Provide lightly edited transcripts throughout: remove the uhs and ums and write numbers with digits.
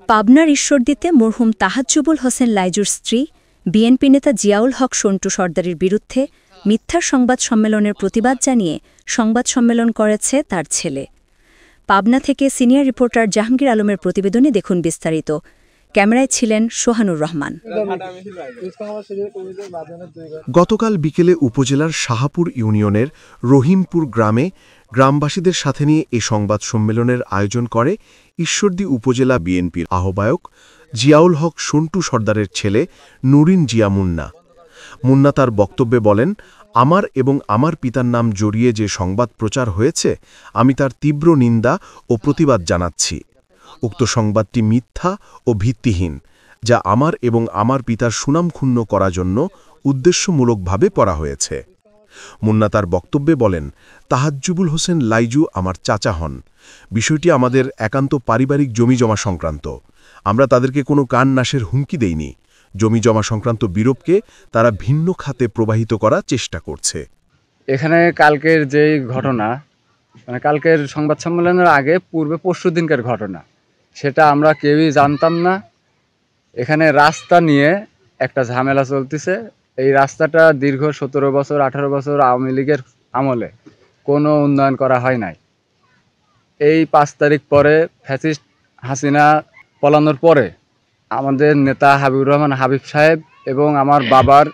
পাবনার ঈশ্বরদীতে মরহুম তাহাজ্জুবুল হোসেন লাইজুর স্ত্রী বিএনপি নেতা জিয়াউল হক সন্টু সর্দারের বিরুদ্ধে মিথ্যা সংবাদ সম্মেলনের প্রতিবাদ জানিয়ে সংবাদ সম্মেলন করেছে তার ছেলে। পাবনা থেকে সিনিয়র রিপোর্টার জাহাঙ্গীর আলমের প্রতিবেদনে দেখুন বিস্তারিত। ক্যামেরায় ছিলেন সোহানুর রহমান। গতকাল বিকেলে উপজেলার শাহাপুর ইউনিয়নের রহিমপুর গ্রামে গ্রামবাসীদের সাথে নিয়ে এ সংবাদ সম্মেলনের আয়োজন করে ঈশ্বরদী উপজেলা বিএনপির আহ্বায়ক জিয়াউল হক সন্টু সর্দারের ছেলে নুরিন জিয়া মুন্না। মুন্না তার বক্তব্যে বলেন, আমার এবং আমার পিতার নাম জড়িয়ে যে সংবাদ প্রচার হয়েছে, আমি তার তীব্র নিন্দা ও প্রতিবাদ জানাচ্ছি। উক্ত সংবাদটি মিথ্যা ও ভিত্তিহীন, যা আমার এবং আমার পিতার সুনাম ক্ষুণ্ণ করার জন্য উদ্দেশ্যমূলকভাবে করা হয়েছে। মুন্না তার বক্তব্যে বলেন, তাহাজ্জুবুল হোসেন লাইজু আমার চাচা হন। বিষয়টি আমাদের একান্ত পারিবারিক জমিজমা সংক্রান্ত। আমরা তাদেরকে কোনো কান নাশের হুমকি দেইনি। জমিজমা সংক্রান্ত বিরোধকে তারা ভিন্ন খাতে প্রবাহিত করার চেষ্টা করছে। এখানে কালকের যেই ঘটনা, মানে কালকের সংবাদ সম্মেলনের আগে পূর্বে পরশু দিনকার ঘটনা, সেটা আমরা কেউই জানতাম না। এখানে রাস্তা নিয়ে একটা ঝামেলা চলতেছে। এই রাস্তাটা দীর্ঘ 17 বছর 18 বছর আওয়ামী লীগের আমলে কোনো উন্নয়ন করা হয় নাই। এই 5 তারিখ পরে ফ্যাসিস্ট হাসিনা পলানোর পরে আমাদের নেতা হাবিবুর রহমান হাবিব সাহেব এবং আমার বাবার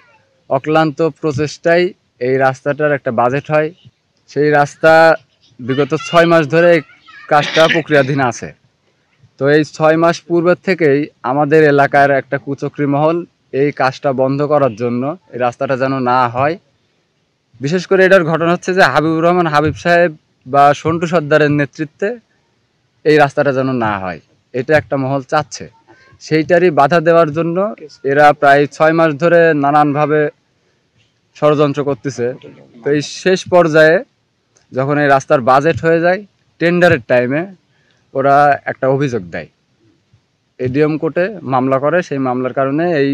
অক্লান্ত প্রচেষ্টায় এই রাস্তাটার একটা বাজেট হয়। সেই রাস্তা বিগত 6 মাস ধরে এই কাজটা প্রক্রিয়াধীন আছে। তো এই 6 মাস পূর্বের থেকেই আমাদের এলাকার একটা কুচক্রী মহল এই কাজটা বন্ধ করার জন্য, এই রাস্তাটা যেন না হয়, বিশেষ করে এটার ঘটনা হচ্ছে যে হাবিবুর রহমান হাবিব সাহেব বা সন্টু সর্দারের নেতৃত্বে এই রাস্তাটা যেন না হয়, এটা একটা মহল চাচ্ছে। সেইটারই বাধা দেওয়ার জন্য এরা প্রায় 6 মাস ধরে নানানভাবে ষড়যন্ত্র করতেছে। তো এই শেষ পর্যায়ে যখন এই রাস্তার বাজেট হয়ে যায়, টেন্ডারের টাইমে ওরা একটা অভিযোগ দেয়, এডিএম কোর্টে মামলা করে। সেই মামলার কারণে এই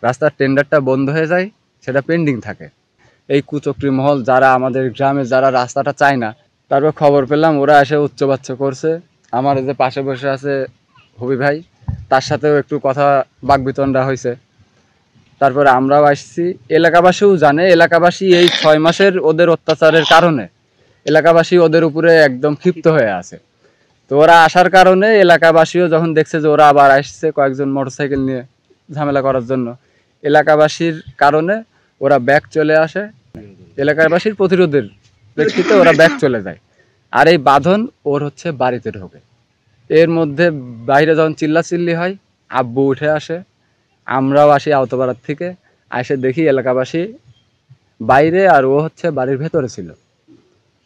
রাস্তার টেন্ডারটা বন্ধ হয়ে যায়, সেটা পেন্ডিং থাকে। এই কুচক্রী মহল যারা আমাদের গ্রামে যারা রাস্তাটা চায় না, তারপর খবর পেলাম ওরা এসে উচ্চবাচ্য করছে। আমার যে পাশে বসে আছে হবি ভাই, তার সাথেও একটু কথা বাকবিতণ্ডা হয়েছে। তারপরে আমরাও আসছি, এলাকাবাসীও জানে। এলাকাবাসী এই 6 মাসের ওদের অত্যাচারের কারণে এলাকাবাসী ওদের উপরে একদম ক্ষিপ্ত হয়ে আছে। তো ওরা আসার কারণে এলাকাবাসীও যখন দেখছে যে ওরা আবার আসছে কয়েকজন মোটরসাইকেল নিয়ে ঝামেলা করার জন্য, এলাকাবাসীর কারণে ওরা ব্যাক চলে আসে। এলাকাবাসীর প্রতিরোধের প্রেক্ষিতে ওরা ব্যাক চলে যায়। আর এই বাঁধন ওর হচ্ছে বাড়িতে ঢোকে। এর মধ্যে বাইরে যখন চিল্লাচিল্লি হয়, আব্বু উঠে আসে, আমরাও আসি আওতাপাড়ার থেকে। এসে দেখি এলাকাবাসী বাইরে আর ও হচ্ছে বাড়ির ভেতরে ছিল।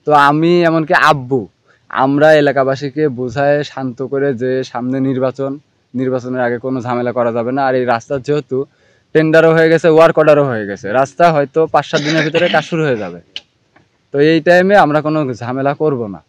তো আমি এমনকি আব্বু আমরা এলাকাবাসীকে বোঝায় শান্ত করে যে সামনে নির্বাচনের আগে কোনো ঝামেলা করা যাবে না। আর এই রাস্তার যেহেতু টেন্ডারও হয়ে গেছে, ওয়ার্ক অর্ডারও হয়ে গেছে, রাস্তা হয়তো 5-7 দিনের ভিতরে কাজ শুরু হয়ে যাবে। তো এই টাইমে আমরা কোনো ঝামেলা করব না।